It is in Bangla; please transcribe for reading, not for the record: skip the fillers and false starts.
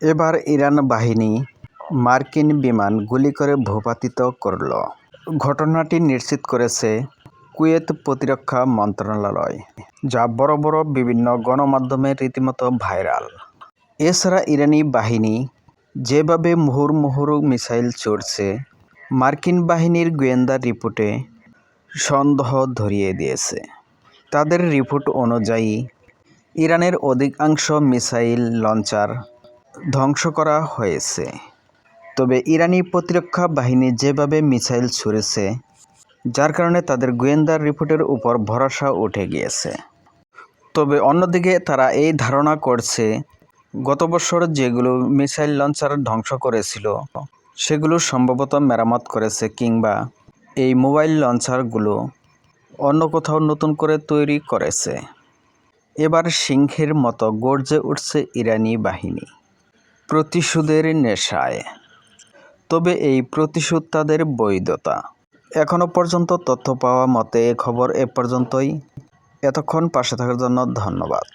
এবার ইরান বাহিনী মার্কিন বিমান গুলি করে ভূপাতিত করল। ঘটনাটি নিশ্চিত করেছে কুয়েত প্রতিরক্ষা মন্ত্রণালয়, যা বড় বড় বিভিন্ন গণমাধ্যমে রীতিমতো ভাইরাল। এছাড়া ইরানি বাহিনী যেভাবে মুহুর্মুহু মিসাইল ছুড়ছে, মার্কিন বাহিনীর গোয়েন্দা রিপোর্টে সন্দেহ ধরিয়ে দিয়েছে। তাদের রিপোর্ট অনুযায়ী ইরানের অধিকাংশ মিসাইল লঞ্চার ধ্বংস করা হয়েছে। তবে ইরানি প্রতিরক্ষা বাহিনী যেভাবে মিসাইল ছুড়েছে, যার কারণে তাদের গোয়েন্দা রিপোর্টের উপর ভরসা উঠে গিয়েছে। তবে অন্যদিকে তারা এই ধারণা করছে, গত বছর যেগুলো মিসাইল লঞ্চার ধ্বংস করেছিল সেগুলো সম্ভবত মেরামত করেছে, কিংবা এই মোবাইল লঞ্চারগুলো অন্য কোথাও নতুন করে তৈরি করেছে। এবার সিংহের মতো গর্জে উঠছে ইরানি বাহিনী প্রতিশোধের নেশায়। তবে এই প্রতিশোধ তাদের বৈধতা এখনও পর্যন্ত তথ্য পাওয়া মতে খবর এ পর্যন্তই। এতক্ষণ পাশে থাকার জন্য ধন্যবাদ।